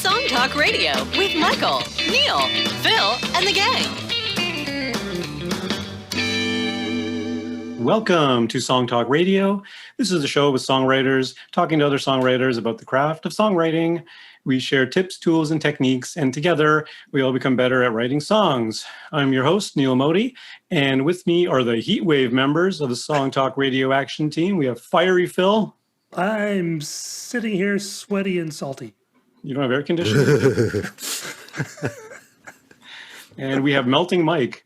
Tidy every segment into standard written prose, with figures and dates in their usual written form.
Song Talk Radio with Michael, Neil, Phil, and the gang. Welcome to Song Talk Radio. This is a show with songwriters talking to other songwriters about the craft of songwriting. We share tips, tools, and techniques, and together we all become better at writing songs. I'm your host, Neil Modi, and with me are the Heatwave members of the Song Talk Radio Action Team. We have Fiery Phil. I'm sitting here sweaty and salty. You don't have air conditioning? And we have Melting Mike.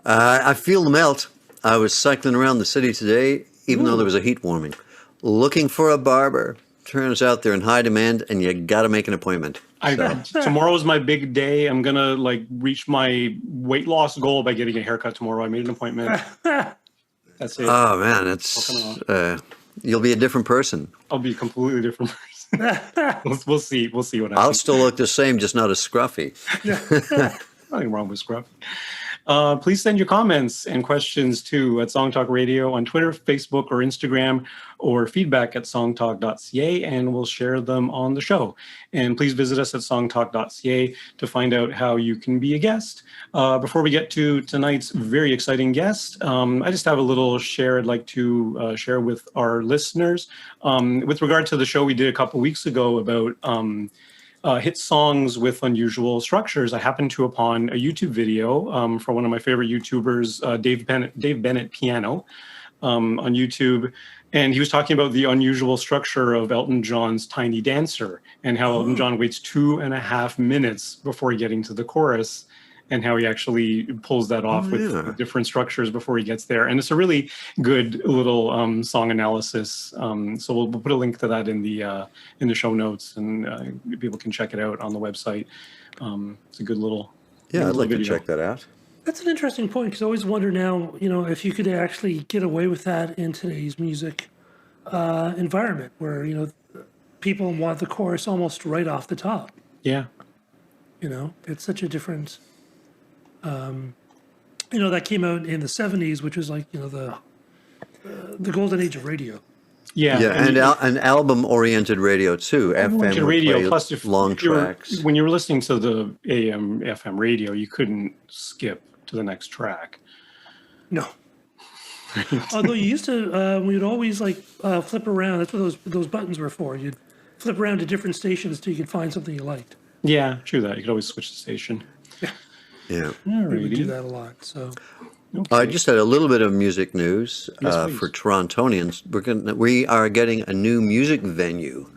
I feel the melt. I was cycling around the city today, even though there was a heat warming, looking for a barber. Turns out they're in high demand, and you got to make an appointment. Tomorrow is my big day. I'm going to reach my weight loss goal by getting a haircut tomorrow. I made an appointment. That's it. Oh, man, you'll be a different person. I'll be a completely different person. We'll see. We'll see what happens. I'll still look the same, just not as scruffy. Nothing wrong with scruff. Please send your comments and questions to at Song Talk Radio on Twitter, Facebook, or Instagram, or feedback at songtalk.ca, and we'll share them on the show. And please visit us at songtalk.ca to find out how you can be a guest. Before we get to tonight's very exciting guest, I just have a little share I'd like to share with our listeners. With regard to the show we did a couple weeks ago about hit songs with unusual structures, I happened to upon a YouTube video for one of my favorite YouTubers, Dave Bennett Piano, on YouTube. And he was talking about the unusual structure of Elton John's Tiny Dancer and how Elton John waits 2.5 minutes before getting to the chorus, and how he actually pulls that off with different structures before he gets there. And it's a really good little song analysis. So we'll put a link to that in the show notes, and people can check it out on the website. It's a good little I'd like video. to check that out. That's an interesting point, because I always wonder now, if you could actually get away with that in today's music environment, where, people want the chorus almost right off the top. Yeah. It's such a different... that came out in the 70s, which was the golden age of radio. Yeah, and an album-oriented radio too. FM radio, plus long tracks. When you were listening to the AM, FM radio, you couldn't skip to the next track. No. Although you used to, we'd always flip around. That's what those buttons were for. You'd flip around to different stations till you could find something you liked. Yeah, true that. You could always switch the station. Yeah. We would do that a lot. So, I just had a little bit of music news for Torontonians. We are getting a new music venue,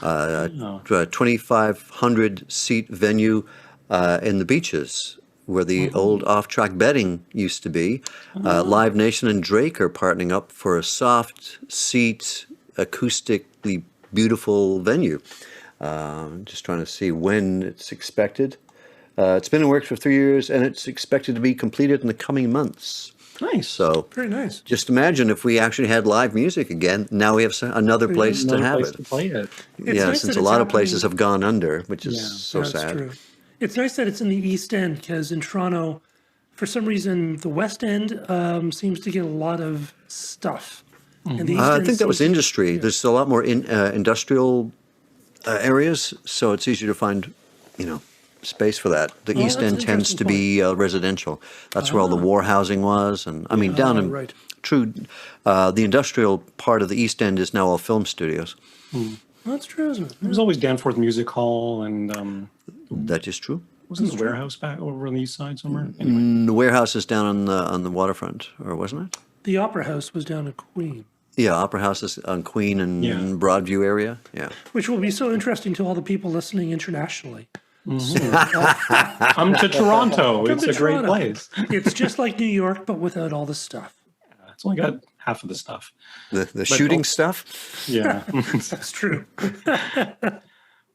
a 2,500 seat venue in the Beaches, where the old off-track betting used to be. Live Nation and Drake are partnering up for a soft seat, acoustically beautiful venue. Just trying to see when it's expected. It's been in works for 3 years, and it's expected to be completed in the coming months. Nice. So very nice. Just imagine if we actually had live music again. Now we have another place to have it. To play it. Since a lot of places have gone under, which is so sad. True. It's nice that it's in the East End, because in Toronto, for some reason, the West End seems to get a lot of stuff. And the East I End think that was industry. Yeah. There's a lot more industrial areas, so it's easier to find, space for that. The East End tends to be residential. That's where all the war housing was, and down in the industrial part of the East End is now all film studios. That's true, isn't it? There was always Danforth Music Hall, and that is true. Wasn't the warehouse back over on the east side somewhere? Anyway. The warehouse is down on the waterfront, or wasn't it? The Opera House was down in Queen. Yeah, Opera House is on Queen and Broadview area. Yeah, which will be so interesting to all the people listening internationally. Come to Toronto. It's a great place. It's just like New York, but without all the stuff. Yeah, it's only got half of the stuff. The shooting stuff? Yeah. That's true.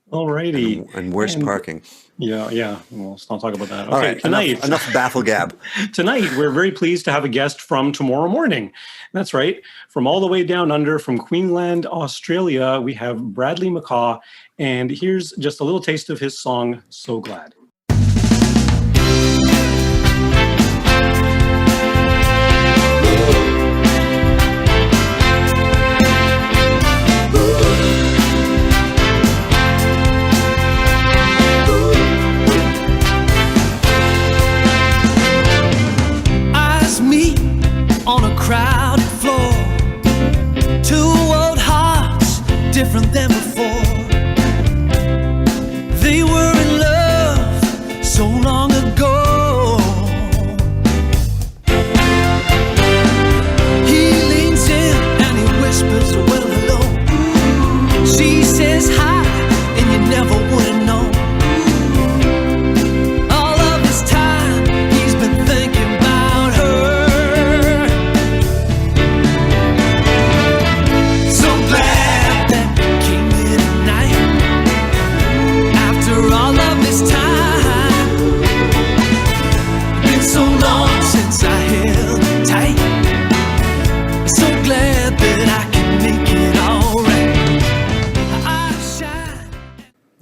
Alrighty. And worse parking. Yeah. Well, let's not talk about that. Okay, all right, tonight. Enough baffle gab. Tonight, we're very pleased to have a guest from tomorrow morning. That's right. From all the way down under, from Queensland, Australia, we have Bradley McCaw. And here's just a little taste of his song, So Glad.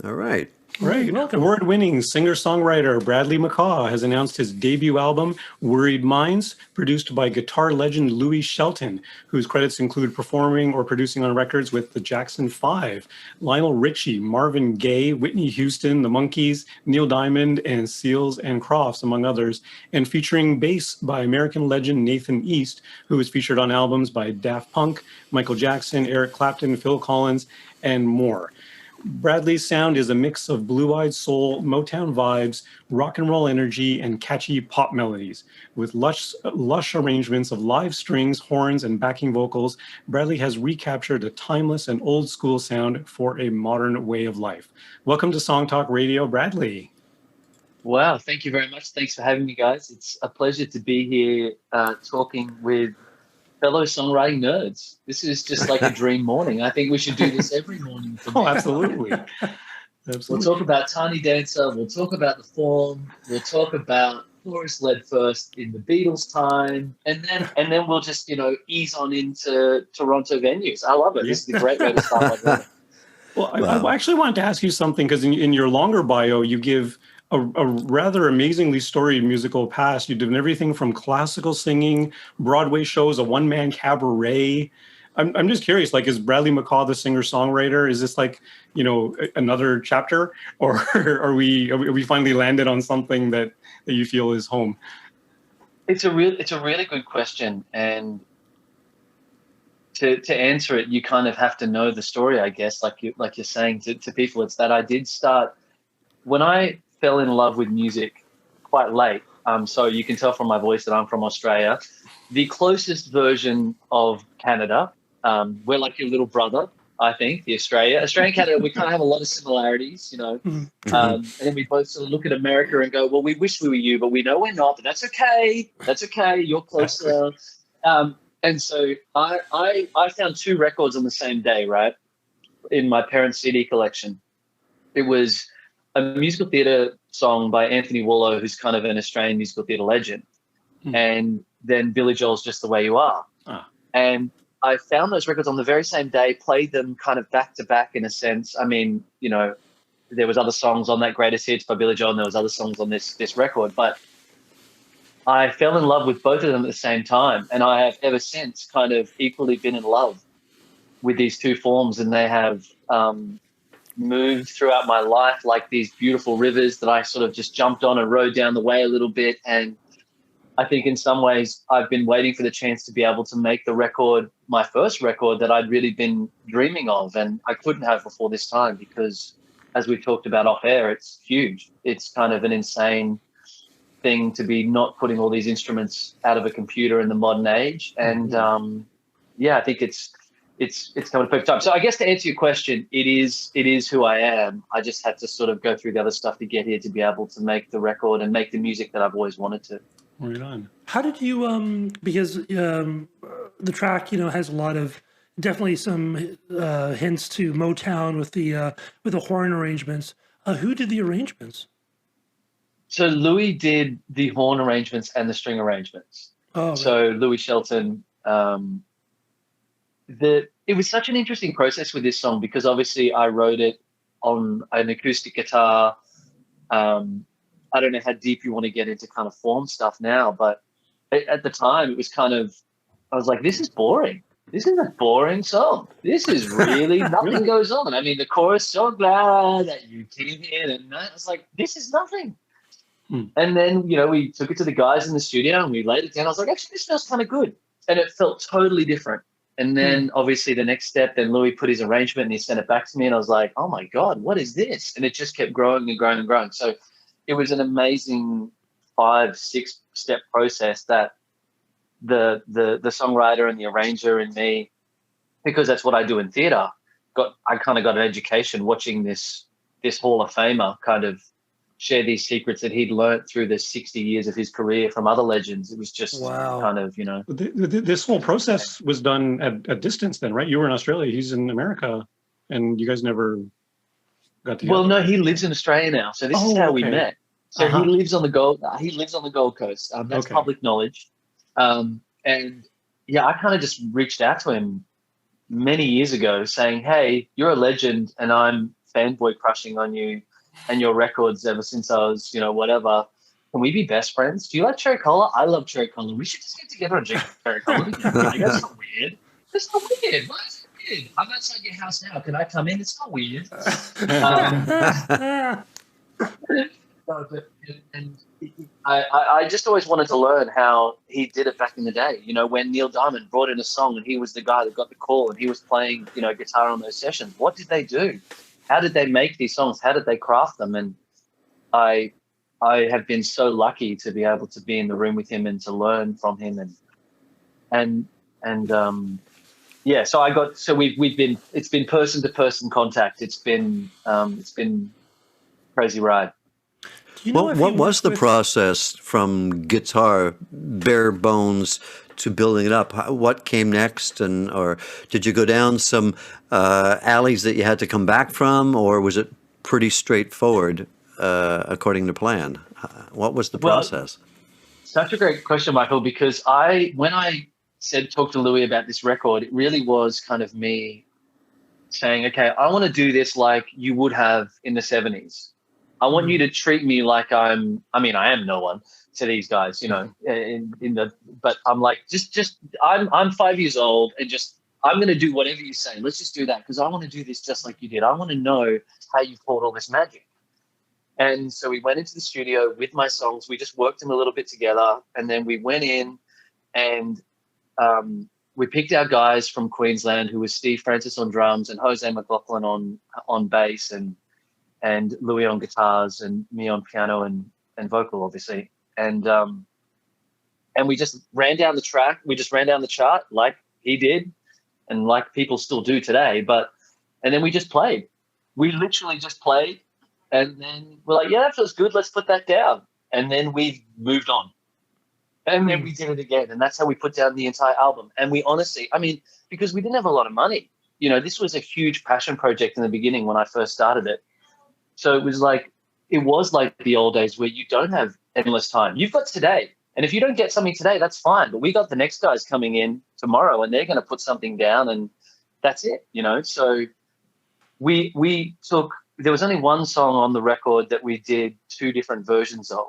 All right. Right. Welcome. Award-winning singer-songwriter Bradley McCaw has announced his debut album, Worried Minds, produced by guitar legend Louis Shelton, whose credits include performing or producing on records with the Jackson 5, Lionel Richie, Marvin Gaye, Whitney Houston, The Monkees, Neil Diamond, and Seals and Crofts, among others, and featuring bass by American legend Nathan East, who was featured on albums by Daft Punk, Michael Jackson, Eric Clapton, Phil Collins, and more. Bradley's sound is a mix of blue-eyed soul, Motown vibes, rock and roll energy, and catchy pop melodies. With lush arrangements of live strings, horns, and backing vocals, Bradley has recaptured a timeless and old-school sound for a modern way of life. Welcome to Song Talk Radio, Bradley. Wow, thank you very much. Thanks for having me, guys. It's a pleasure to be here talking with fellow songwriting nerds. This is just like a dream morning. I think we should do this every morning. Oh, absolutely. We'll talk about Tiny Dancer. We'll talk about the form. We'll talk about Chorus Led First in the Beatles time, and then we'll just ease on into Toronto venues. I love it. Yeah. This is a great way to start my morning. Well, I actually wanted to ask you something, because in your longer bio, you give a rather amazingly storied musical past. You did everything from classical singing, Broadway shows, a one-man cabaret. I'm just curious, like, is Bradley McCaw the singer-songwriter? Is this like, another chapter, or are we finally landed on something that you feel is home? It's a really good question, and to answer it, you kind of have to know the story, I guess. Like you're saying to people, it's that I did start when I fell in love with music quite late. So you can tell from my voice that I'm from Australia, the closest version of Canada. We're like your little brother, I think, the Australian Canada. We kind of have a lot of similarities, and then we both sort of look at America and go, well, we wish we were you, but we know we're not, but that's okay. That's okay. You're closer. And so I found 2 records on the same day, right, in my parents' CD collection. It was a musical theatre song by Anthony Wallow, who's kind of an Australian musical theatre legend, and then Billy Joel's Just the Way You Are. And I found those records on the very same day, played them kind of back to back in a sense. I mean, there was other songs on that Greatest Hits by Billy Joel, and there was other songs on this record, but I fell in love with both of them at the same time, and I have ever since kind of equally been in love with these 2 forms, and they have moved throughout my life like these beautiful rivers that I sort of just jumped on and rode down the way a little bit. And I think in some ways I've been waiting for the chance to be able to make the record, my first record, that I'd really been dreaming of, and I couldn't have before this time, because as we talked about off air, it's huge. It's kind of an insane thing to be not putting all these instruments out of a computer in the modern age. And I think it's coming at a perfect time. So I guess to answer your question, it is who I am. I just had to sort of go through the other stuff to get here to be able to make the record and make the music that I've always wanted to. Right on. How did you because the track has a lot of, definitely some hints to Motown with the horn arrangements. Who did the arrangements? So Louis did the horn arrangements and the string arrangements. Oh, so right. Louis Shelton. It was such an interesting process with this song, because obviously I wrote it on an acoustic guitar. I don't know how deep you want to get into kind of form stuff now, but at the time it was kind of, I was like, this is boring. This is a boring song. This is really, nothing goes on. I mean, the chorus, so glad that you came in, and I was like, this is nothing. And then, we took it to the guys in the studio and we laid it down. I was like, actually, this feels kind of good. And it felt totally different. And then obviously the next step, then Louis put his arrangement and he sent it back to me, and I was like, oh my God, what is this? And it just kept growing and growing and growing. So it was an amazing 5-6 step process that the songwriter and the arranger and me, because that's what I do in theater, I kind of got an education watching this Hall of Famer kind of share these secrets that he'd learnt through the 60 years of his career from other legends. It was just kind of, This whole process was done at distance then, right? You were in Australia, he's in America, and you guys never got together. Well, no, he lives in Australia now. So this is how we met. So he lives on the Gold Coast. That's public knowledge. And I kind of just reached out to him many years ago saying, hey, you're a legend and I'm fanboy crushing on you and your records ever since I was, whatever. Can we be best friends? Do you like cherry cola? I love cherry cola. We should just get together and drink cherry cola together. Like, that's not weird. That's not weird. Why is it weird? I'm outside your house now. Can I come in? It's not weird. And I just always wanted to learn how he did it back in the day. When Neil Diamond brought in a song and he was the guy that got the call and he was playing, guitar on those sessions. What did they do? How did they make these songs? How did they craft them? And I have been so lucky to be able to be in the room with him and to learn from him so it's been person to person contact. It's been crazy ride. What was the process from guitar, bare bones, to building it up? What came next, or did you go down some alleys that you had to come back from, or was it pretty straightforward according to plan? What was the process? Such a great question, Michael, because when I talk to Louis about this record, it really was kind of me saying, okay, I want to do this like you would have in the 70s. I want you to treat me like I am no one to these guys, but I'm like, I'm 5 years old and I'm going to do whatever you say. Let's just do that because I want to do this just like you did. I want to know how you pulled all this magic. And so we went into the studio with my songs. We just worked them a little bit together. And then we went in and we picked our guys from Queensland, who was Steve Francis on drums and Jose McLaughlin on bass and Louis on guitars and me on piano and vocal, obviously. And we just ran down the track. We just ran down the chart like he did and like people still do today. And then we just played. We literally just played. And then we're like, yeah, that feels good. Let's put that down. And then we moved on. And then we did it again. And that's how we put down the entire album. And we honestly, because we didn't have a lot of money, this was a huge passion project in the beginning when I first started it. So it was like the old days where you don't have endless time. You've got today. And if you don't get something today, that's fine. But we got the next guys coming in tomorrow and they're going to put something down and that's it, So we took, there was only one song on the record that we did 2 different versions of,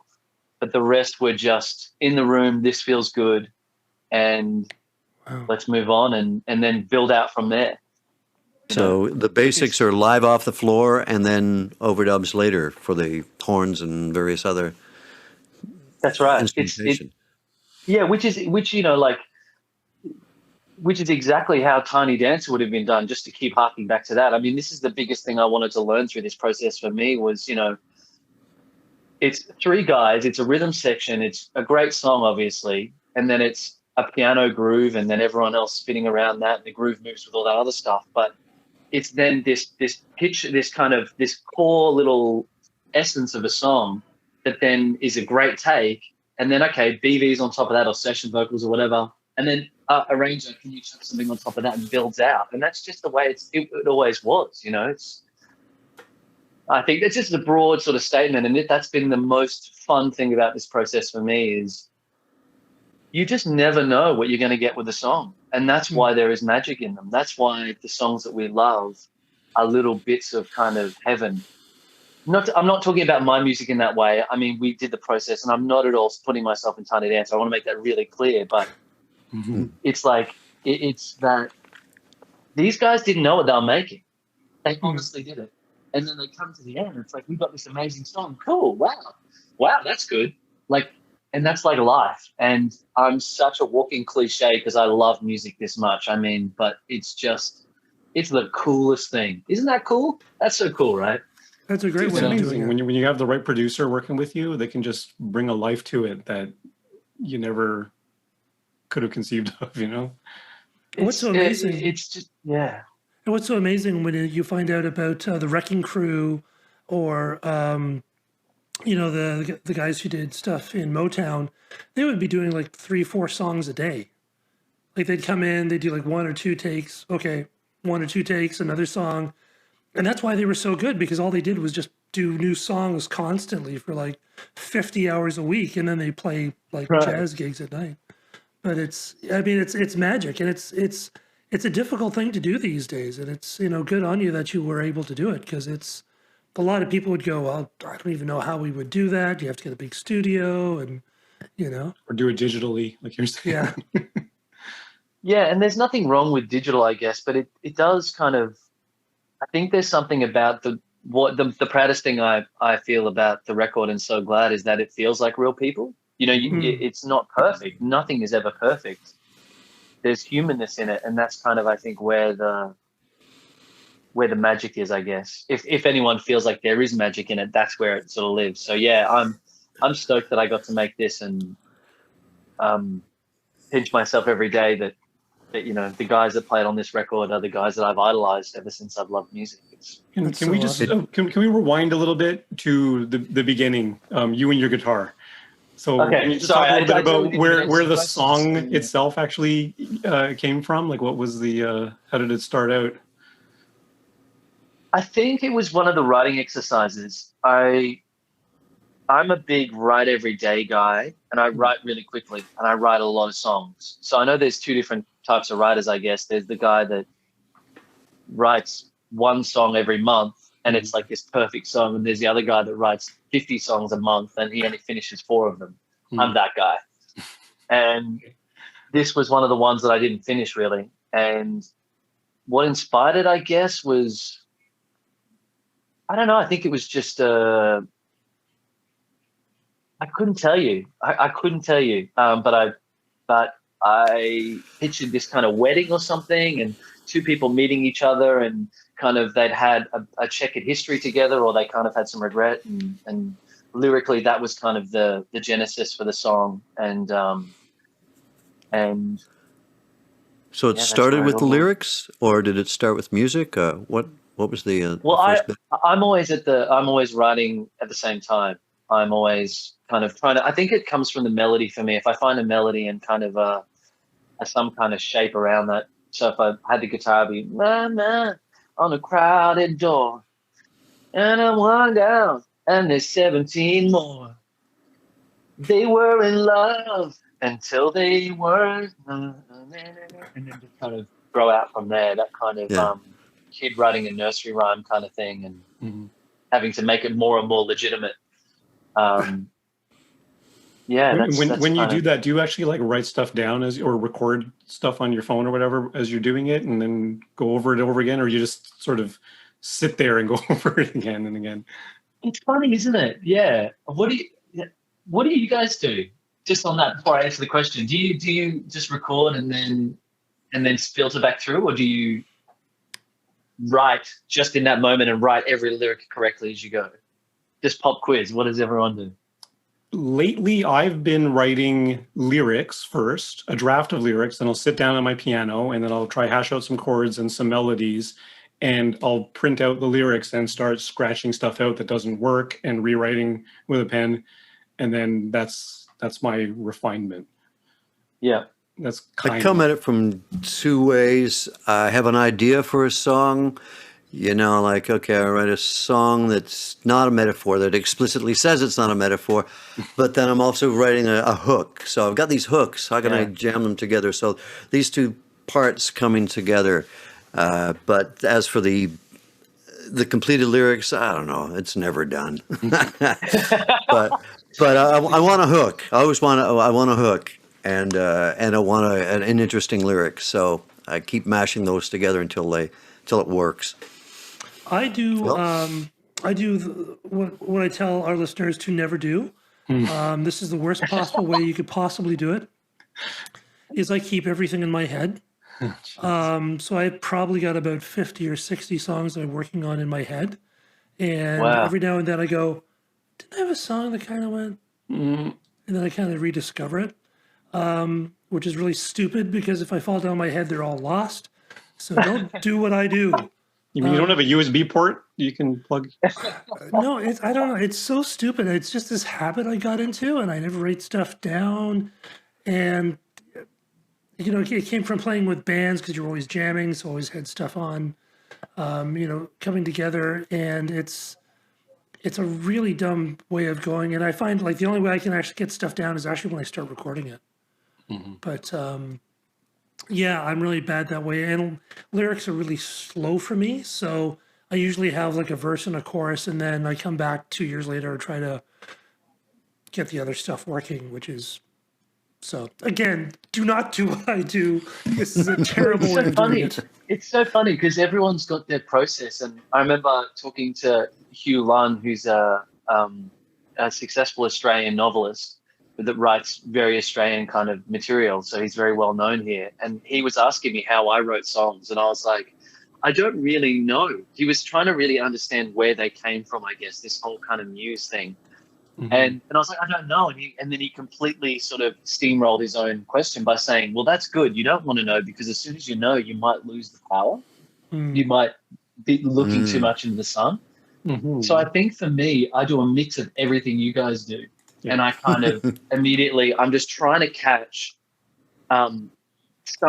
but the rest were just in the room, this feels good, and let's move on and then build out from there. So the basics are live off the floor and then overdubs later for the horns and various other That's right. instrumentation. Which is exactly how Tiny Dancer would have been done, just to keep harking back to that. This is the biggest thing I wanted to learn through this process for me was, it's 3 guys, it's a rhythm section, it's a great song, obviously, and then it's a piano groove and then everyone else spinning around that, and the groove moves with all that other stuff. But it's then this pitch, this core little essence of a song that then is a great take, and then, okay, BVs on top of that or session vocals or whatever, and then arranger, can you chuck something on top of that and builds out? And that's just the way it always was, I think that's just a broad sort of statement, and that's been the most fun thing about this process for me is you just never know what you're going to get with a song, and that's why there is magic in them. That's why the songs that we love are little bits of kind of heaven. I'm not talking about my music in that way. We did the process, and I'm not at all putting myself in Tiny Dancer. I want to make that really clear, but it's like it's that these guys didn't know what they were making. They honestly didn't. And then they come to the end. It's like, we got this amazing song. Cool. Wow, that's good. And that's like life. And I'm such a walking cliche because I love music this much. But it's the coolest thing. Isn't that cool? That's so cool, right? That's a great way of doing it. When you have the right producer working with you, they can just bring a life to it that you never could have conceived of, What's so amazing? It's just, yeah. And what's so amazing when you find out about the Wrecking Crew or, the guys who did stuff in Motown, they would be doing like 3-4 songs a day. Like they'd come in, they'd do like 1 or 2 takes. Okay, 1 or 2 takes, another song. And that's why they were so good, because all they did was just do new songs constantly for like 50 hours a week. And then they play like jazz gigs at night. But it's magic. And it's a difficult thing to do these days, and it's, you know, good on you that you were able to do it, because it's a lot of people would go, well, I don't even know how we would do that. You have to get a big studio, and you know, Or do it digitally, like you're saying. yeah. Yeah, and there's nothing wrong with digital, I guess, but it does kind of. I think there's something about the proudest thing I feel about the record and So Glad is that it feels like real people. You know, it's not perfect. Nothing is ever perfect. There's humanness in it, and that's kind of, I think, where the magic is, I guess. If anyone feels like there is magic in it, that's where it sort of lives. So yeah, I'm stoked that I got to make this, and pinch myself every day that you know, the guys that played on this record are the guys that I've idolized ever since I've loved music. Can we just can we rewind a little bit to the beginning? You and your guitar. So Okay, can you just sorry, talk a little bit totally about didn't where answer the the song question. itself actually came from? Like, what was the how did it start out? I think it was one of the writing exercises. I'm a big write every day guy, and I write really quickly, and I write a lot of songs. So I know there's two different types of writers, I guess. There's the guy that writes one song every month, and it's like this perfect song. And there's the other guy that writes 50 songs a month, and he only finishes 4 of them. I'm that guy. And this was one of the ones that I didn't finish, really. And what inspired it, I guess, was, I don't know, I think it was just I couldn't tell you. I couldn't tell you. But I pictured this kind of wedding or something, and 2 people meeting each other, and kind of they'd had a checkered history together, or they kind of had some regret, and lyrically that was kind of the genesis for the song. And So it yeah, started with the all. lyrics, or did it start with music? What was the Well, first bit? I'm always writing at the same time. I'm always kind of trying to. I think it comes from the melody for me. If I find a melody and kind of some kind of shape around that. So if I had the guitar be "Ma on a crowded door, and I one down, and there's 17 more. They were in love until they weren't," and then just kind of grow out from there. That kind of Yeah. kid writing a nursery rhyme kind of thing, and having to make it more and more legitimate. Yeah, that's When you kind do of, that, do you actually like write stuff down or record stuff on your phone or whatever as you're doing it, and then go over it over again, or you just sort of sit there and go over it again and again? it's funny, isn't it? Yeah. What do you guys do? Just on that, before I answer the question, do you just record and then filter back through, or do you write just in that moment and write every lyric correctly as you go? Just pop quiz. What does everyone do? Lately, I've been writing lyrics first, a draft of lyrics, then I'll sit down at my piano, and then I'll try hash out some chords and some melodies, and I'll print out the lyrics and start scratching stuff out that doesn't work and rewriting with a pen, and then that's my refinement. Yeah. That's I kind come of at it from 2 ways. I have an idea for a song, you know, like, okay, I write a song that's not a metaphor, that explicitly says it's not a metaphor, but then I'm also writing a hook. So I've got these hooks. How can I jam them together? So these 2 parts coming together. But as for the completed lyrics, I don't know. It's never done. but I want a hook. I want a hook, and I want an interesting lyric. So I keep mashing those together until it works. I do. Well, I do what I tell our listeners to never do. This is the worst possible way you could possibly do it. Is I keep everything in my head. So I probably got about 50 or 60 songs that I'm working on in my head, and Wow. every now and then I go, "Didn't I have a song that kind of went?" And then I kind of rediscover it, which is really stupid because if I fall down my head, they're all lost. So don't do what I do. You mean you don't have a USB port you can plug? No, I don't know. It's so stupid. It's just this habit I got into, and I never write stuff down. And, you know, it came from playing with bands because you're always jamming, so always had stuff on, you know, coming together. And it's a really dumb way of going. And I find like the only way I can actually get stuff down is actually when I start recording it. But Yeah, I'm really bad that way. And lyrics are really slow for me. So I usually have like a verse and a chorus, and then I come back 2 years later and try to get the other stuff working, which is so again, do not do what I do. This is a terrible way of doing it. It's so funny because everyone's got their process. And I remember talking to Hugh Lunn, who's a successful Australian novelist that writes very Australian kind of material. So he's very well known here. And he was asking me how I wrote songs. And I was like, I don't really know. He was trying to really understand where they came from, I guess, this whole kind of muse thing. Mhm. And I was like, I don't know. And then he completely sort of steamrolled his own question by saying, well, that's good. You don't want to know because as soon as you know, you might lose the power. You might be looking too much into the sun. Mhm. So I think for me, I do a mix of everything you guys do. Yeah. And I kind of immediately, I'm just trying to catch some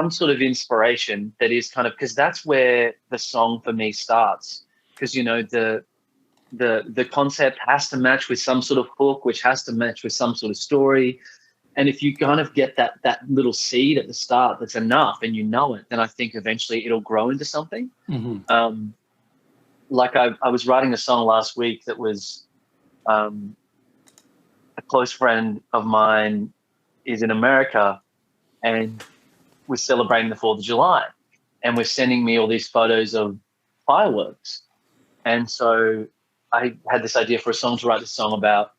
sort of inspiration that is kind of, because that's where the song for me starts. Because, you know, the concept has to match with some sort of hook, which has to match with some sort of story. And if you kind of get that little seed at the start that's enough and you know it, then I think eventually it'll grow into something. Mhm. Like I was writing a song last week that was a close friend of mine is in America and was celebrating the 4th of July and was sending me all these photos of fireworks. And so I had this idea for a song to write this song about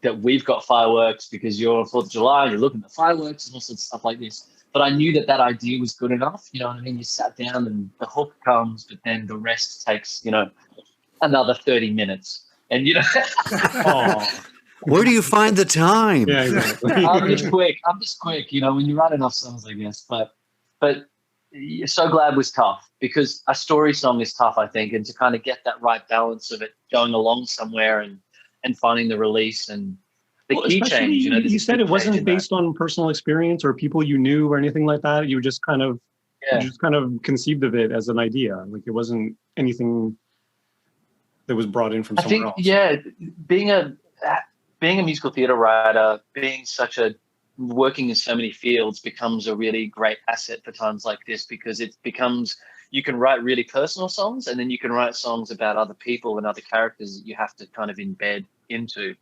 that we've got fireworks because you're on 4th of July and you're looking at fireworks and all sorts of stuff like this. But I knew that idea was good enough. You know what I mean? You sat down and the hook comes, but then the rest takes, you know, another 30 minutes. And, you know, Aw. Where do you find the time? Yeah, exactly. I'm just quick, you know, when you write enough songs, I guess. But So Glad was tough because a story song is tough, I think, and to kind of get that right balance of it going along somewhere and finding the release and the Well, key especially, change. You know, you said it wasn't based on personal experience or people you knew or anything like that. You just kind of conceived of it as an idea. Like it wasn't anything that was brought in from I somewhere think, else. yeah, being a musical theater writer, working in so many fields becomes a really great asset for times like this because it becomes, you can write really personal songs and then you can write songs about other people and other characters that you have to kind of embed into.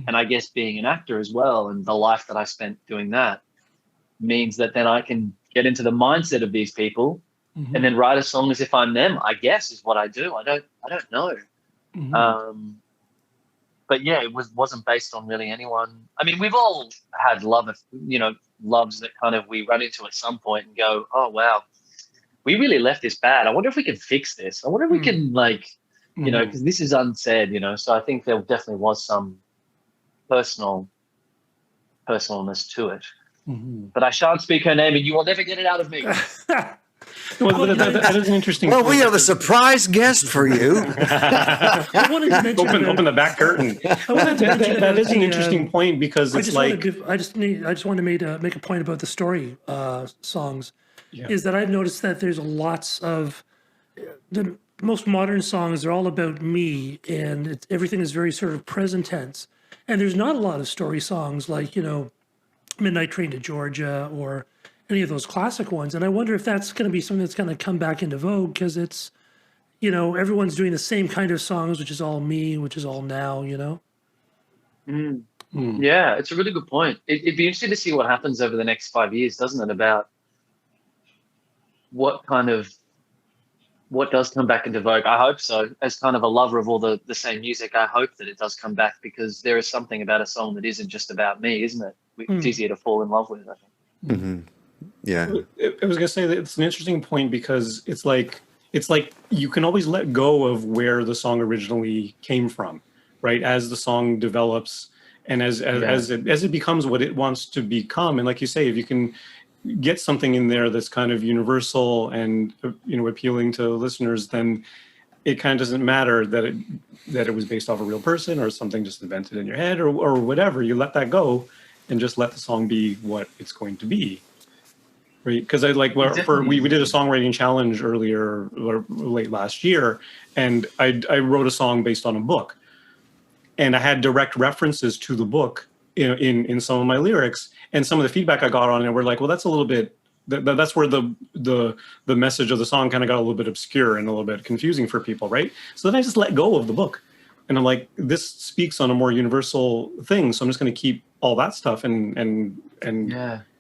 And I guess being an actor as well and the life that I spent doing that means that then I can get into the mindset of these people and then write a song as if I'm them, I guess is what I do. I don't know. But yeah, it wasn't based on really anyone. I mean, we've all had loves that kind of we run into at some point and go, oh, wow, we really left this bad. I wonder if we can fix this. I wonder if we can because this is unsaid, So I think there definitely was some personalness to it. But I shan't speak her name and you will never get it out of me. Well, that is an interesting Well, point. we have a surprise guest for you. I wanted to mention Open the back curtain. I wanted to mention That is an the, interesting point because I it's just like want to make a point about the story songs. Yeah. Is that I've noticed that there's lots of the most modern songs are all about me, and everything is very sort of present tense. And there's not a lot of story songs like Midnight Train to Georgia or any of those classic ones. And I wonder if that's going to be something that's going to come back into vogue because it's everyone's doing the same kind of songs, which is all me, which is all now. Yeah, it's a really good point. It'd be interesting to see what happens over the next 5 years, doesn't it? About what does come back into vogue. I hope so. As kind of a lover of all the same music, I hope that it does come back because there is something about a song that isn't just about me, isn't it? It's easier to fall in love with, I think. Yeah. I was gonna say that it's an interesting point because it's like you can always let go of where the song originally came from, right? As the song develops and as it becomes what it wants to become. And like you say, if you can get something in there that's kind of universal and appealing to listeners, then it kind of doesn't matter that it was based off a real person or something just invented in your head or whatever. You let that go and just let the song be what it's going to be. Right, because we did a songwriting challenge earlier or late last year, and I wrote a song based on a book, and I had direct references to the book in some of my lyrics, and some of the feedback I got on it were like, well, that's a little bit that's where the message of the song kind of got a little bit obscure and a little bit confusing for people, right? So then I just let go of the book, and I'm like, this speaks on a more universal thing, so I'm just going to keep all that stuff and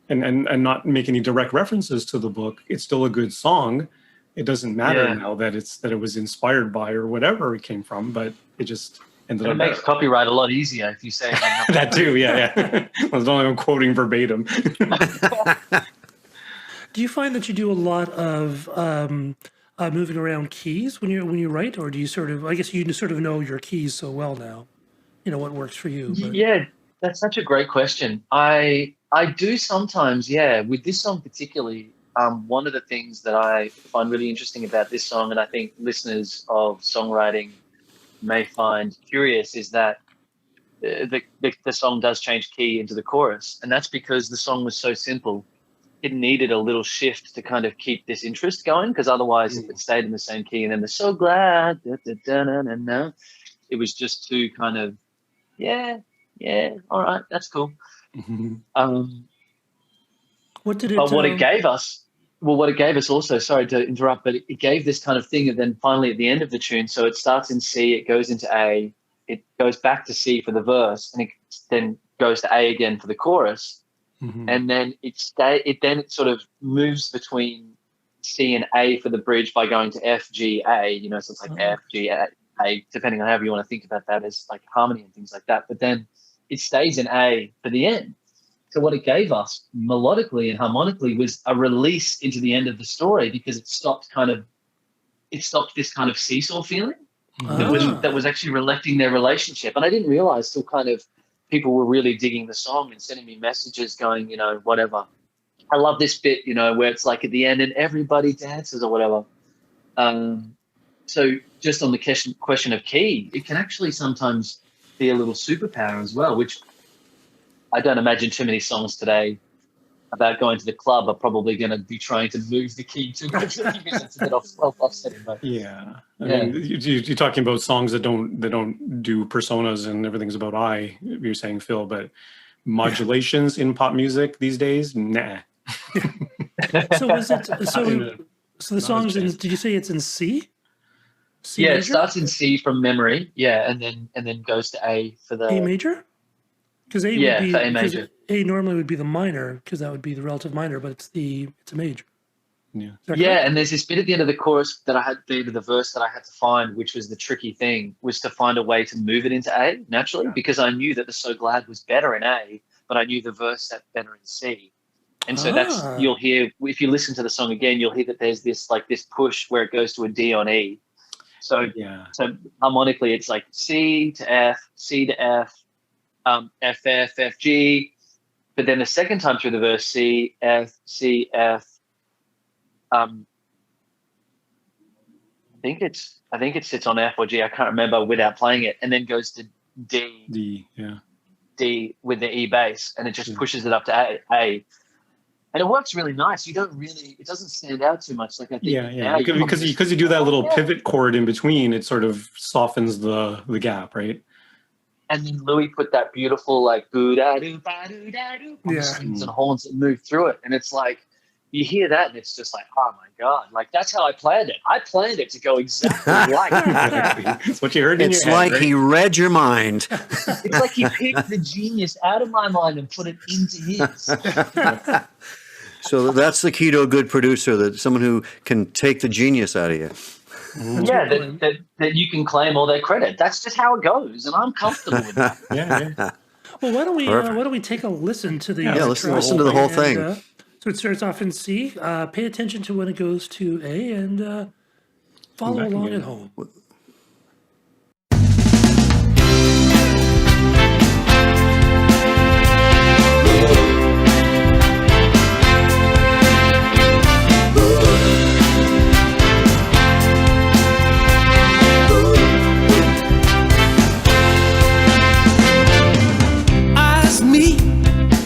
not make any direct references to the book. It's still a good song. It doesn't matter now that it was inspired by or whatever it came from, but it just ended up. It makes copyright a lot easier if you say that too. Yeah. As long as I'm quoting verbatim. Do you find that you do a lot of moving around keys when you write, or do you sort of? I guess you sort of know your keys so well now. You know what works for you. But. Yeah, that's such a great question. I do sometimes. Yeah, with this song particularly. One of the things that I find really interesting about this song, and I think listeners of songwriting may find curious, is that the song does change key into the chorus. And that's because the song was so simple. It needed a little shift to kind of keep this interest going, because otherwise if it stayed in the same key and then the so glad, it was just too kind of, all right, that's cool. What did it? But what it gave us also, sorry to interrupt, but it gave this kind of thing, and then finally at the end of the tune, so it starts in C, it goes into A, it goes back to C for the verse, and it then goes to A again for the chorus, and then it sort of moves between C and A for the bridge by going to F, G, A, so it's like F, G, A, depending on however you want to think about that as like harmony and things like that, but then it stays in A for the end. So what it gave us melodically and harmonically was a release into the end of the story, because it stopped this kind of seesaw feeling that was actually reflecting their relationship. And I didn't realize till kind of people were really digging the song and sending me messages going, whatever. I love this bit, where it's like at the end and everybody dances or whatever. So just on the question of key, it can actually sometimes be a little superpower as well, which I don't imagine too many songs today about going to the club are probably going to be trying to move the key too much. It's a bit offsetting. But I mean, you're talking about songs that don't do personas and everything's about I. You're saying, Phil, but modulations in pop music these days, nah. So was it? So the song's in. Did you say it's in C? C major? Major? It starts in C from memory. Yeah, and then goes to A for the A major. Because A would be for A major. A normally would be the minor, because that would be the relative minor, but it's a major. Yeah. And there's this bit at the end of the chorus that I had the verse that I had to find, which was the tricky thing, was to find a way to move it into A naturally, because I knew that the So Glad was better in A, but I knew the verse set better in C. And so you'll hear, if you listen to the song again, you'll hear that there's this push where it goes to a D on E. So harmonically it's like C to F, C to F, F, F, F, G, but then the second time through the verse, C, F, I think it sits on F or G, I can't remember without playing it, and then goes to D with the E bass, and it just pushes it up to A. And it works really nice. It doesn't stand out too much. Like I think because you do that little pivot chord in between, it sort of softens the gap, right? And then Louis put that beautiful like boo-da-doo-ba-doo-da-doo on the strings and horns that move through it. And it's like, you hear that and it's just like, oh my God, like that's how I planned it. I planned it to go exactly like that. That's what you heard in your head, like right? he read your mind. It's like he picked the genius out of my mind and put it into his. So that's the key to a good producer, that someone who can take the genius out of you. That you can claim all their credit. That's just how it goes, and I'm comfortable with that. Well, why don't we take a listen to the listen to the whole thing. So it starts off in C. Pay attention to when it goes to A, and follow along at home.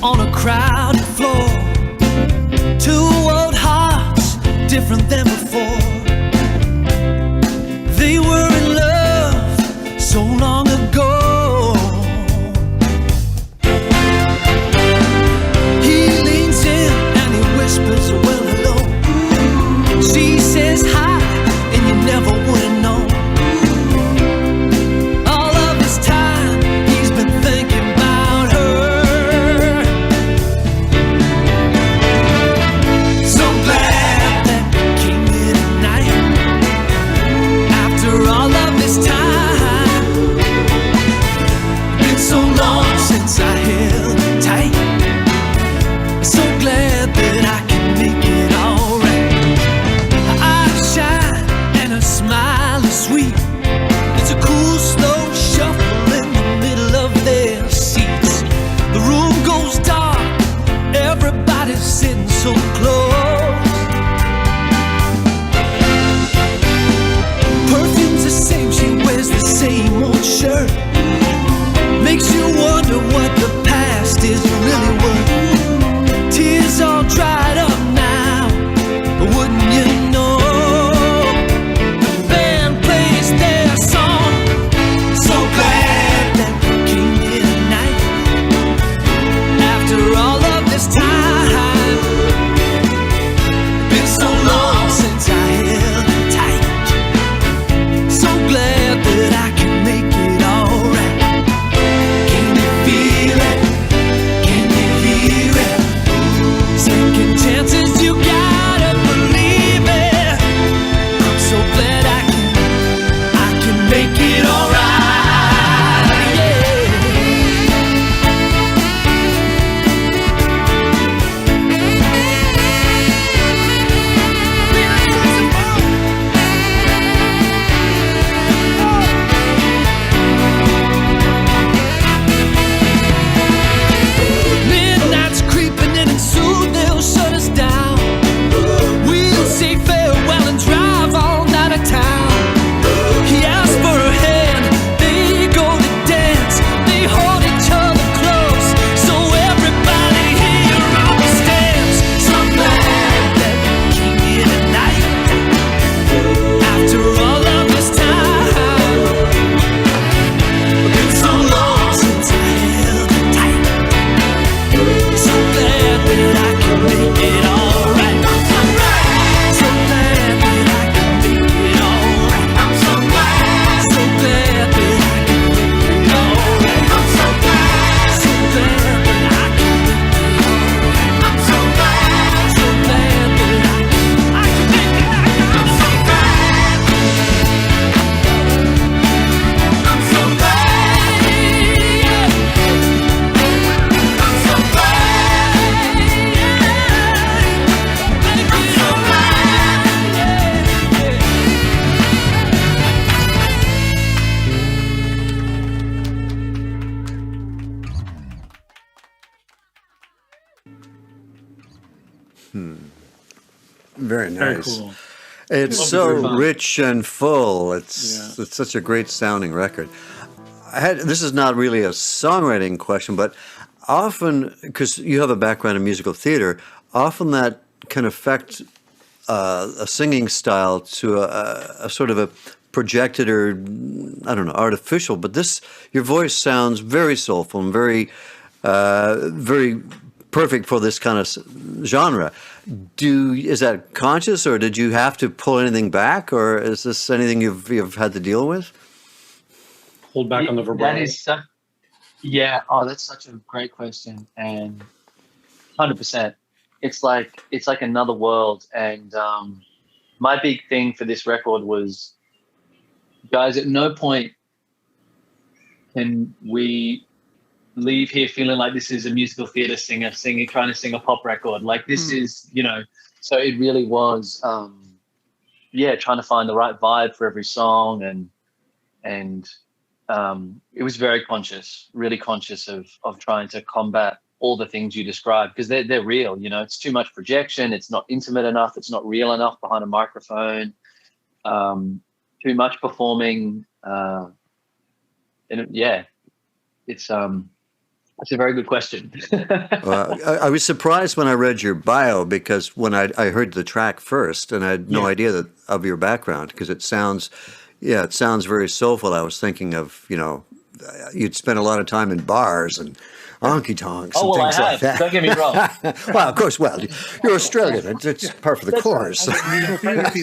On a crowded floor, two old hearts, different than before. They were in love so long ago. He leans in and he whispers, well, makes you wonder what the past is really worth. Tears all dried up now, but wouldn't you know? The band plays their song. So glad that we came here tonight. After all of this time, been so long since I held you tight. So glad that I can make it alright. Can you feel it? Can you hear it? Second chances, you gotta believe it. I'm so glad I can make it alright. Yeah. Midnight's creeping in and soon they'll shut us down. We'll say farewell and drive all out of town. He asked for her hand, they go to dance. They hold each other close, so everybody here understands. So glad that we came here tonight. After all of this time, been so long since I held you tight. So glad that I can make it alright. So glad that I can make it alright. I'm so glad. So glad that I can make it alright. I'm so glad. So glad that I can make it alright. I'm so glad. So glad that I can make it. I'm so glad. I'm so glad. I'm so Very Very nice. cool. It's Very so fun. rich and full. It's such a great sounding record. This is not really a songwriting question, but often, because you have a background in musical theater, often that can affect a singing style to a sort of a projected or, I don't know, artificial. But your voice sounds very soulful and very perfect for this kind of genre. Is that conscious, or did you have to pull anything back, or is this anything you've had to deal with? Hold back on the vibrato. That is yeah. Oh, that's such a great question, and 100%. It's like another world. And my big thing for this record was, guys, at no point can we leave here feeling like this is a musical theater singer trying to sing a pop record. Like this is, so it really was, trying to find the right vibe for every song. And it was very conscious, really conscious of trying to combat all the things you described, because they're real. It's too much projection. It's not intimate enough. It's not real enough behind a microphone. Too much performing. It's a very good question. Well, I was surprised when I read your bio, because when I heard the track first, and I had no idea of your background, because it sounds very soulful. I was thinking of, you'd spent a lot of time in bars and honky tonks and things like that. Don't get me wrong. Well, of course. Well, you're Australian. It's par for the course. We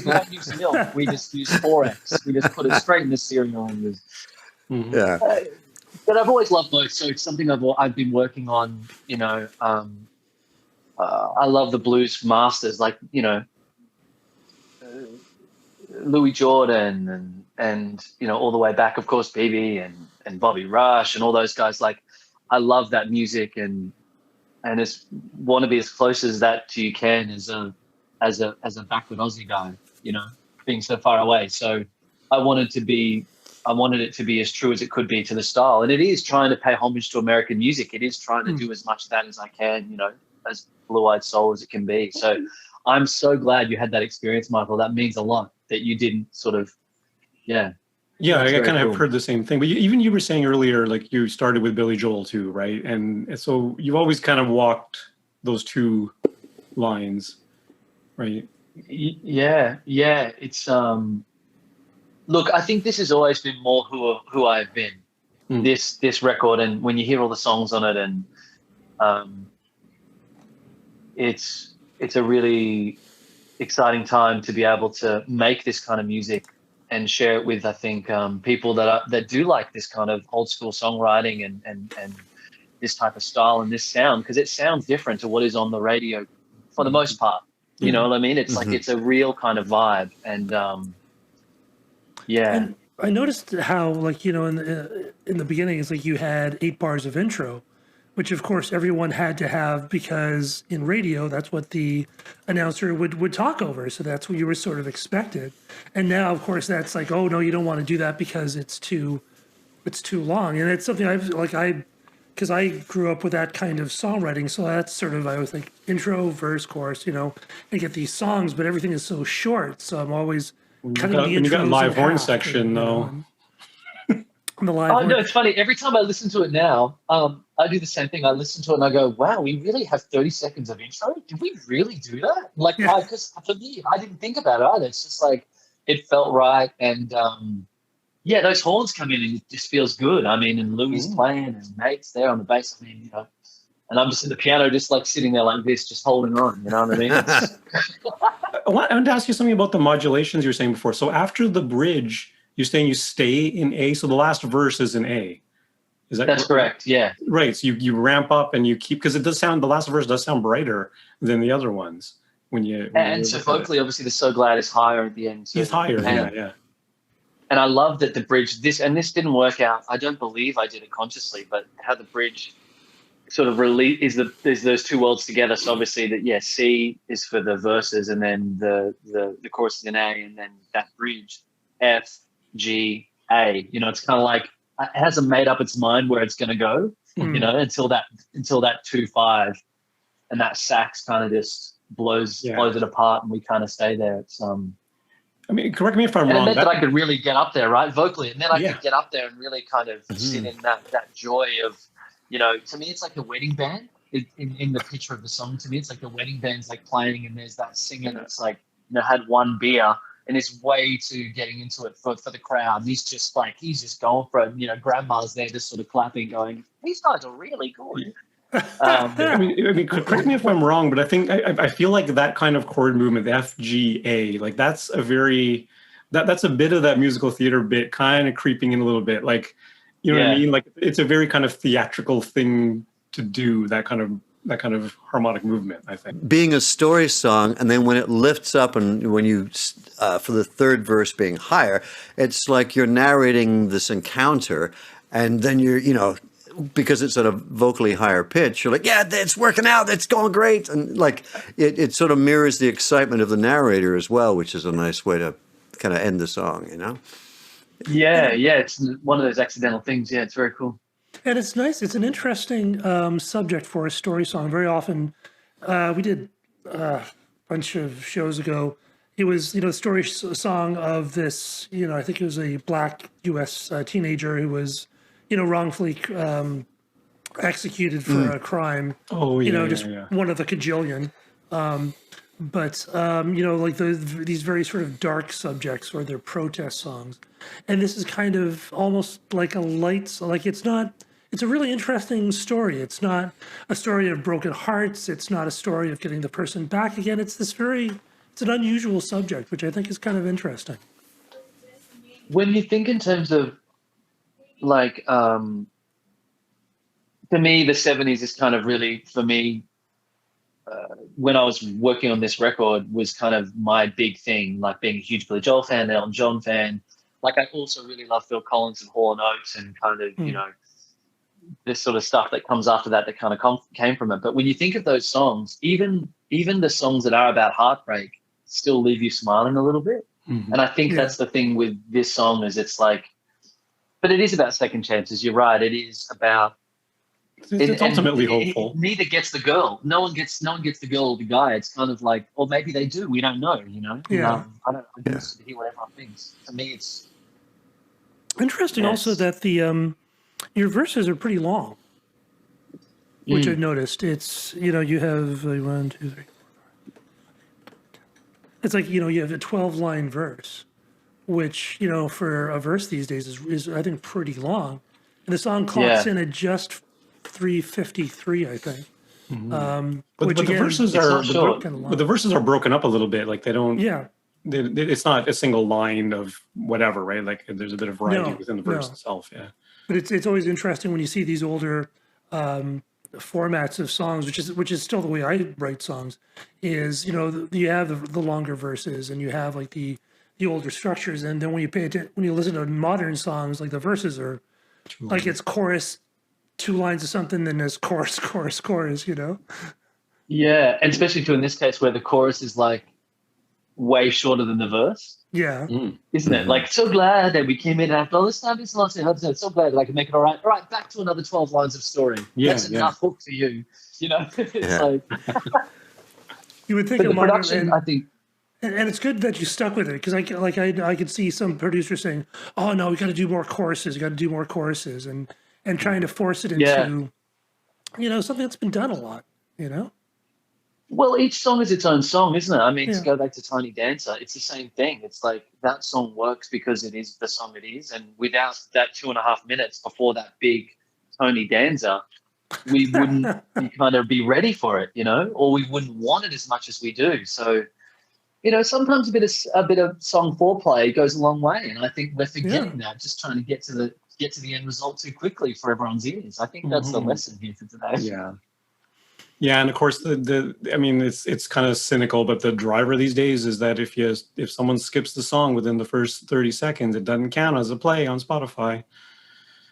don't use milk. We just use 4X. We just put it straight in the cereal and use. Yeah. But I've always loved both, so it's something I've been working on. I love the blues masters, like Louis Jordan and all the way back, of course, BB and Bobby Rush and all those guys. Like, I love that music and want to be as close as that to you can as a backward Aussie guy, being so far away. So I wanted it to be as true as it could be to the style. And it is trying to pay homage to American music. It is trying to do as much of that as I can, as blue-eyed soul as it can be. So I'm so glad you had that experience, Michael. That means a lot, that you didn't sort of, Yeah, That's I very kind of cool. have heard the same thing. But even you were saying earlier, like you started with Billy Joel too, right? And so you've always kind of walked those two lines, right? Yeah, yeah. It's look, I think this has always been more who I've been. Mm. This record, and when you hear all the songs on it, and um, it's a really exciting time to be able to make this kind of music and share it with, I think, people that do like this kind of old school songwriting and this type of style and this sound, because it sounds different to what is on the radio for the most part. You know what I mean? It's like it's a real kind of vibe, and yeah. And I noticed how, like, you know, in the beginning, it's like you had 8 bars of intro, which of course everyone had to have, because in radio, that's what the announcer would talk over. So that's what you were sort of expected. And now, of course, that's like, oh no, you don't want to do that because it's too long. And it's something because I grew up with that kind of songwriting. So that's sort of, I was like intro, verse, chorus, you know, and get these songs, but everything is so short. So I'm always cutting the When you got intros live in horn half, section, and, you know, though. and the live Oh horn. no, it's funny. Every time I listen to it now, I do the same thing. I listen to it and I go, "Wow, we really have 30 seconds of intro. Did we really do that?" Like, Yeah. because for me, I didn't think about it either. It's just like it felt right, and yeah, those horns come in and it just feels good. I mean, and Louis playing and Nate's there on the bass. I mean, you know, and I'm just at the piano, just like sitting there like this, just holding on. You know what I mean? I wanted to ask you something about the modulations you were saying before. So after the bridge, you're saying you stay in A. So the last verse is in A. Is that That's correct. Yeah. Right. So you ramp up and you keep, because it does sound, the last verse does sound brighter than the other ones when you. And so vocally, obviously, the "So Glad" is higher at the end. Too. He's higher. And, Yeah. And I love that the bridge, this didn't work out. I don't believe I did it consciously, but how the bridge sort of is those two worlds together. So obviously that, C is for the verses, and then the chorus is in A, and then that bridge, F, G, A. You know, it's kind of like it hasn't made up its mind where it's going to go, you know, until that 2-5, and that sax kind of just blows it apart, and we kind of stay there. It's I mean, correct me if I'm and wrong. it meant that I could really get up there, right, vocally, and then I Yeah. could get up there and really kind of sit in that joy of, you know, to me it's like the wedding band in the picture of the song. To me, it's like the wedding band's like playing, and there's that singer that's like, you know, had one beer and is way too getting into it for the crowd. He's just going for it. You know, grandma's there just sort of clapping, going, "These guys are really good." I mean, correct me if I'm wrong, but I think I feel like that kind of chord movement, the F, G, A, like that's a very that's a bit of that musical theater bit kind of creeping in a little bit. Like, you know what I mean? Like it's a very kind of theatrical thing to do, that kind of harmonic movement, I think. Being a story song, and then when it lifts up, and when you for the third verse being higher, it's like you're narrating this encounter, and then you're, you know, because it's at a vocally higher pitch, you're like, yeah, it's working out, it's going great, and like it sort of mirrors the excitement of the narrator as well, which is a nice way to kind of end the song, you know. Yeah, it's one of those accidental things. Yeah, it's very cool. And it's nice. It's an interesting subject for a story song. Very often, we did a bunch of shows ago. It was, you know, a story song of this, you know, I think it was a black U.S. Teenager who was, you know, wrongfully executed for a crime. Oh, yeah. You know, just one of the cajillion. But you know, like these very sort of dark subjects, or they're protest songs. And this is kind of almost like a light, like it's a really interesting story. It's not a story of broken hearts. It's not a story of getting the person back again. It's an unusual subject, which I think is kind of interesting. When you think in terms of like, to me, the 70s is kind of really, for me, when I was working on this record, was kind of my big thing, like being a huge Billy Joel fan, Elton John fan. Like I also really love Phil Collins and Hall & Oates, and kind of, you know, this sort of stuff that comes after that kind of came from it. But when you think of those songs, even the songs that are about heartbreak still leave you smiling a little bit. Mm-hmm. And I think that's the thing with this song, is it's like, but it is about second chances. You're right. It is about, it's ultimately hopeful. Neither gets the girl. No one gets the girl or the guy. It's kind of like, or maybe they do. We don't know. You know. Yeah. I don't listen to hear what everyone thinks. To me, it's Interesting also Yes. that the your verses are pretty long, which I've noticed. It's, you know, you have like 1, 2, 3. It's like, you know, you have a 12-line verse, which, you know, for a verse these days is I think pretty long. And the song clocks Yeah. in at just 3:53, I think. But Which the again, verses It's are not short. kind of but the long. verses are broken up a little bit. Like they don't. Yeah. It's not a single line of whatever, right? Like there's a bit of variety No, within the verse no. itself. Yeah. But it's always interesting when you see these older formats of songs, which is still the way I write songs, is, you know, you have the longer verses and you have like the older structures, and then when you listen to modern songs, like the verses are like it's chorus, 2 lines of something, then there's chorus, chorus, chorus. You know? Yeah, and especially too in this case where the chorus is like way shorter than the verse, Yeah. isn't it? Like, so glad that we came in after all this time. It's not so glad that I can make it all right. All right, back to another 12 lines of story. Yeah, That's yeah. enough hook for you. You know, it's Yeah. like, You would think but of the modern, production, I think, and it's good that you stuck with it, because I could see some producers saying, "Oh no, we got to do more choruses. You got to do more choruses," and trying to force it into, Yeah. you know, something that's been done a lot. You know? well, each song is its own song, isn't it? I mean, to Yeah. go back to Tiny Dancer, it's the same thing. It's like that song works because it is the song it is. And without that 2.5 minutes before that big Tony Dancer, we wouldn't kind of be ready for it, you know, or we wouldn't want it as much as we do. So, you know, sometimes a bit of song foreplay goes a long way. And I think we're forgetting that, just trying to get to the end result too quickly for everyone's ears. I think that's the lesson here for today. Yeah. Yeah, and of course I mean it's kind of cynical, but the driver these days is that if someone skips the song within the first 30 seconds, it doesn't count as a play on Spotify.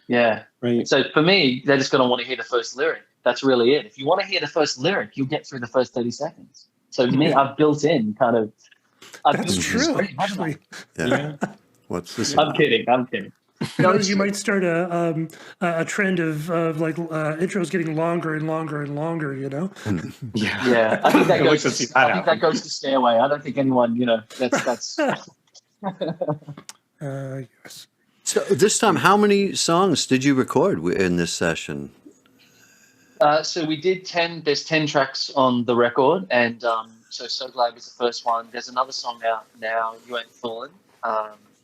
Yeah. Right. So for me, they're just going to want to hear the first lyric. That's really it. If you want to hear the first lyric, you'll get through the first 30 seconds. So to me, I've built in kind of. That's true, actually. Yeah. What's this? I'm kidding. You know, you might start a trend of like intros getting longer and longer and longer. You know? Yeah. Yeah, I think that I'd like goes. to see To, that I think that happen. goes to Stairway. I don't think anyone, you know, that's. Yes. So this time, how many songs did you record in this session? So we did 10. There's 10 tracks on the record, and so glad was the first one. There's another song out now, You Ain't Fallen,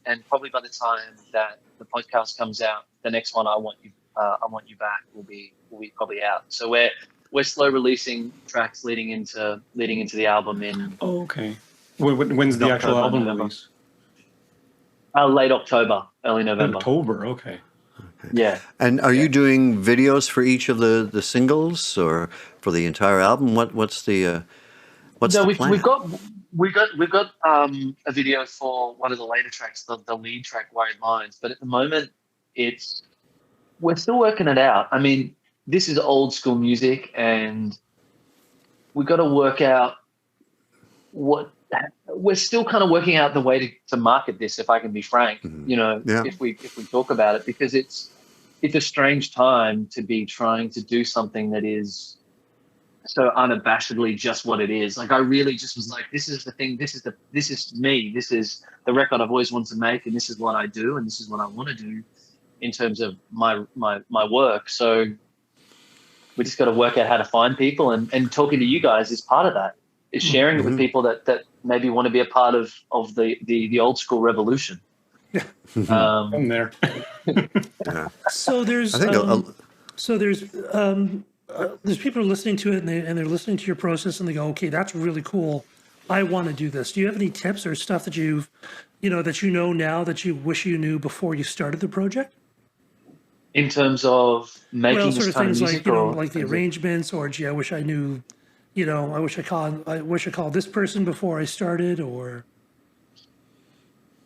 and probably by the time that the podcast comes out, the next one, I Want You Back, will be probably out. So we're slow releasing tracks leading into the album in Oh, okay. When's the actual October, album November. release? Late October, early November. October. Okay. Yeah. And are you doing videos for each of the singles or for the entire album? What's the plan? we've got a video for one of the later tracks, the lead track, Worried Minds. But at the moment, we're still working it out. I mean, this is old school music, and we've got to work out what we're still kind of working out the way to market this. If I can be frank, you know, Yeah. if we talk about it, because it's a strange time to be trying to do something that is so unabashedly just what it is. Like, I really just was like, this is the thing. This is me. This is the record I've always wanted to make, and this is what I do, and this is what I want to do in terms of my work. So we just got to work out how to find people, and talking to you guys is part of that. Is sharing it with people that maybe want to be a part of the old school revolution. I'm there. So there's I think there's people who are listening to it, and they're listening to your process, and they go, okay, that's really cool. I want to do this. Do you have any tips or stuff that you know now that you wish you knew before you started the project? In terms of making Well, this sort of kind of things music, like, you know, or like the arrangements, or gee, I wish I knew, you know, I wish I called this person before I started, or.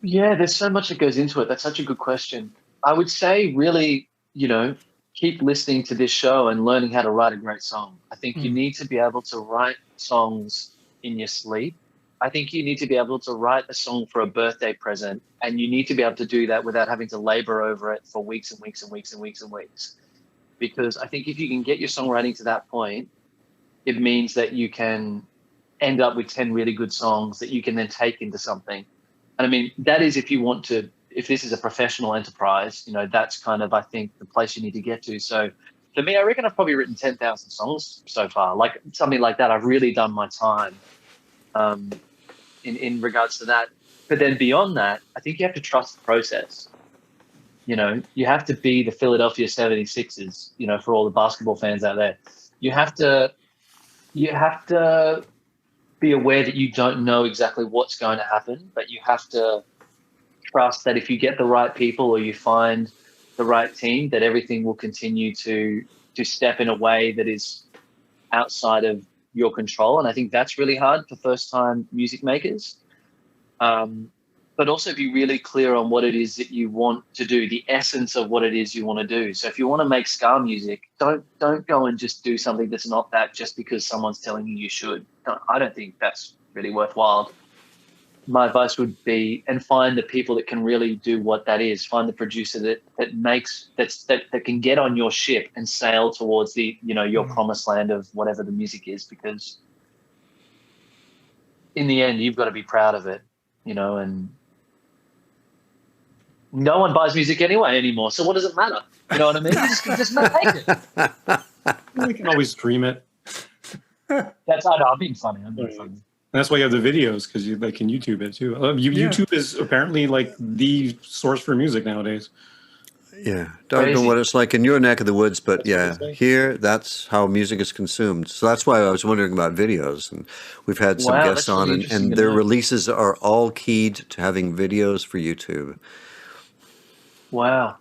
Yeah, there's so much that goes into it. That's such a good question. I would say really, you know, keep listening to this show and learning how to write a great song. I think you need to be able to write songs in your sleep. I think you need to be able to write a song for a birthday present, and you need to be able to do that without having to labor over it for weeks and weeks and weeks and weeks and weeks. Because I think if you can get your songwriting to that point, it means that you can end up with 10 really good songs that you can then take into something. And I mean, that is if you want to if this is a professional enterprise, you know, that's kind of, I think, the place you need to get to. So for me, I reckon I've probably written 10,000 songs so far, like something like that. I've really done my time in regards to that. But then beyond that, I think you have to trust the process. You know, you have to be the Philadelphia 76ers, you know, for all the basketball fans out there. You have to be aware that you don't know exactly what's going to happen, but you have to trust that if you get the right people or you find the right team, that everything will continue to step in a way that is outside of your control. And I think that's really hard for first-time music makers. But also be really clear on what it is that you want to do, the essence of what it is you want to do. So if you want to make ska music, don't go and just do something that's not that just because someone's telling you should. I don't think that's really worthwhile. My advice would be, and find the people that can really do what that is. Find the producer that can get on your ship and sail towards the, you know, your promised land of whatever the music is, because in the end, you've got to be proud of it, you know, and no one buys music anyway anymore. So what does it matter? You know what I mean? You just make it. You can always stream it. I know, I'm being funny. And that's why you have the videos, because you can YouTube it too. YouTube is apparently like the source for music nowadays. Yeah, don't know what it's like in your neck of the woods, but here that's how music is consumed. So that's why I was wondering about videos, and we've had some guests on, and their releases are all keyed to having videos for YouTube. Wow.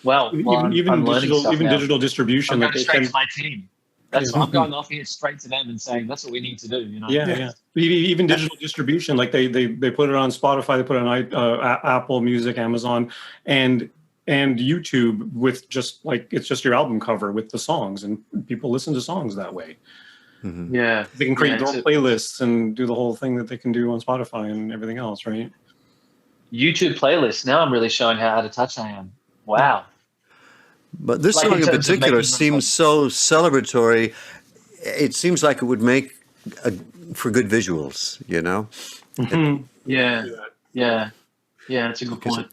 Well, even digital distribution. I'm going straight to my team. That's I'm going off here straight to them and saying that's what we need to do. You know. Yeah. Even digital distribution, like they put it on Spotify, they put it on Apple Music, Amazon, and YouTube with just like it's just your album cover with the songs, and people listen to songs that way. Mm-hmm. Yeah, they can create their own playlists and do the whole thing that they can do on Spotify and everything else, right? YouTube playlists. Now I'm really showing how out of touch I am. Wow. But this song in particular seems so celebratory. It seems like it would make for good visuals, you know? Mm-hmm. Yeah, that's a good point.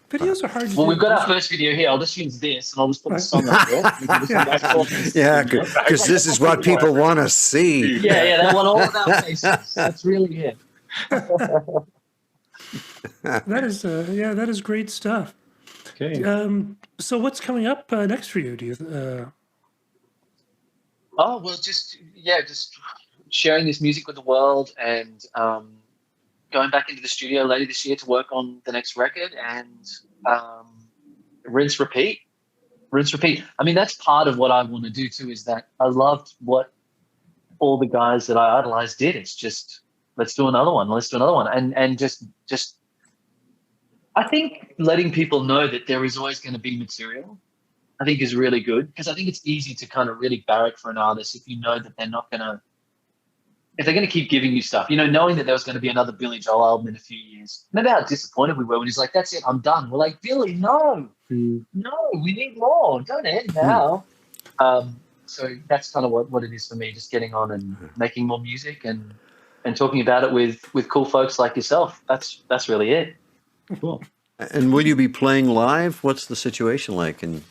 Videos are hard to do. Well, we've got our first video here. I'll just use this, and I'll just put the song up there. Yeah, because this is what people want to see. Yeah, they want all of our faces. That's really it. That is great stuff. Okay. So what's coming up next for you? Just sharing this music with the world, and going back into the studio later this year to work on the next record, and rinse, repeat. I mean, that's part of what I want to do too, is that I loved what all the guys that I idolized did. It's just, let's do another one. And just I think letting people know that there is always going to be material, I think is really good, because I think it's easy to kind of really barrack for an artist if you know that they're going to keep giving you stuff, you know, knowing that there was going to be another Billy Joel album in a few years. Remember how disappointed we were when he's like, that's it, I'm done. We're like, Billy, no, we need more. Don't end now. So that's kind of what it is for me, just getting on and making more music and talking about it with cool folks like yourself. That's really it. Cool. And will you be playing live? What's the situation like in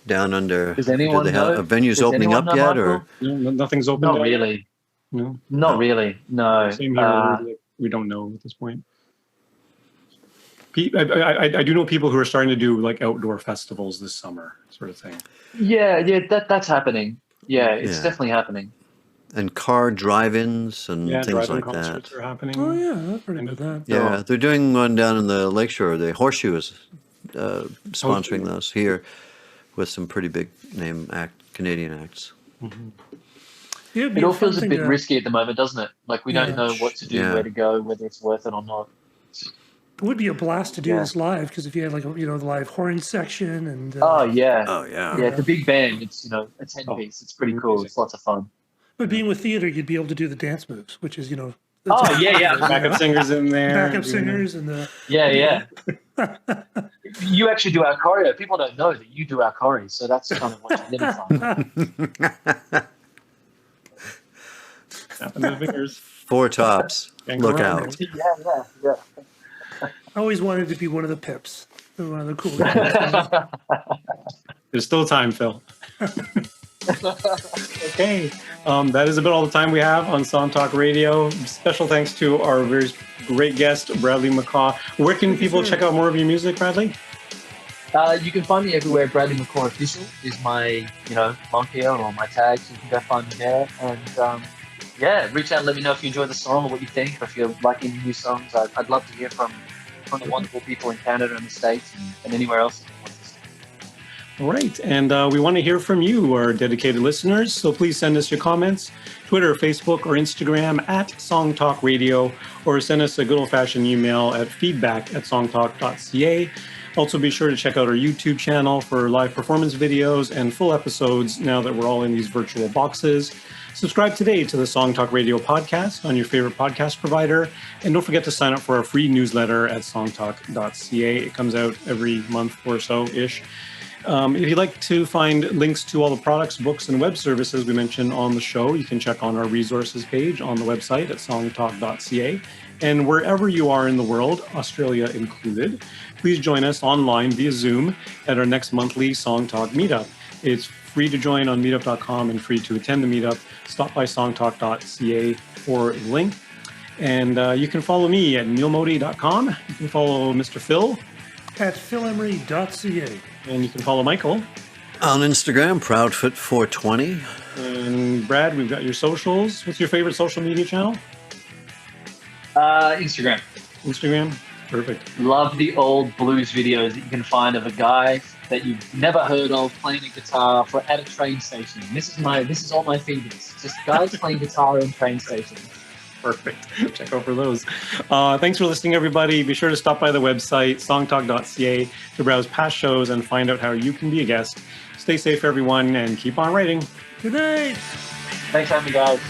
down under? Does anyone know? Venues opening up yet, or no, nothing's open? Not really. No. Not really. No. Same here. We don't know at this point. I do know people who are starting to do like outdoor festivals this summer, sort of thing. Yeah, that's happening. Yeah, it's definitely happening. And car drive-ins and things like concerts that. Are happening. Oh yeah, I've heard about that. Yeah, they're doing one down in the Lakeshore. The Horseshoe is sponsoring those here with some pretty big name Canadian acts. Mm-hmm. It all feels a bit risky at the moment, doesn't it? Like we don't know what to do, where to go, whether it's worth it or not. It would be a blast to do this live, because if you had like the live horn section and it's a big band. It's a 10-piece. It's pretty cool. It's lots of fun. But being with theater, you'd be able to do the dance moves, which is backup singers in there. Backup singers and the You actually do our choreo. People don't know that you do our choreo, so that's kind of what you're living from. Snapping the fingers. Four tops. Look out. Yeah. I always wanted to be one of the pips, one of the cool guys. There's still time, Phil. Okay, that is about all the time we have on Song Talk Radio. Special thanks to our very great guest, Bradley McCaw. Where can people check out more of your music, Bradley? You can find me everywhere. Bradley McCaw Official is my, moniker or my tag. So you can go find me there. And reach out and let me know if you enjoy the song or what you think, or if you're liking new songs. I'd love to hear from the wonderful people in Canada and the States and anywhere else. All right, and we want to hear from you, our dedicated listeners. So please send us your comments, Twitter, Facebook, or Instagram at Song Talk Radio, or send us a good old-fashioned email at feedback@songtalk.ca. Also, be sure to check out our YouTube channel for live performance videos and full episodes now that we're all in these virtual boxes. Subscribe today to the Song Talk Radio podcast on your favorite podcast provider. And don't forget to sign up for our free newsletter at songtalk.ca. It comes out every month or so-ish. If you'd like to find links to all the products, books, and web services we mentioned on the show, you can check on our resources page on the website at songtalk.ca. And wherever you are in the world, Australia included, please join us online via Zoom at our next monthly Song Talk meetup. It's free to join on meetup.com and free to attend the meetup. Stop by songtalk.ca for a link. And you can follow me at neilmodi.com. You can follow Mr. Phil At philemery.ca. And you can follow Michael. On Instagram, Proudfoot420. And Brad, we've got your socials. What's your favorite social media channel? Instagram. Instagram? Perfect. Love the old blues videos that you can find of a guy that you've never heard of playing a guitar at a train station. This is all my favorites. Just guys playing guitar in train stations. Perfect. Check out for those. Thanks for listening, everybody. Be sure to stop by the website, songtalk.ca, to browse past shows and find out how you can be a guest. Stay safe, everyone, and keep on writing. Good night. Thanks for having me, guys.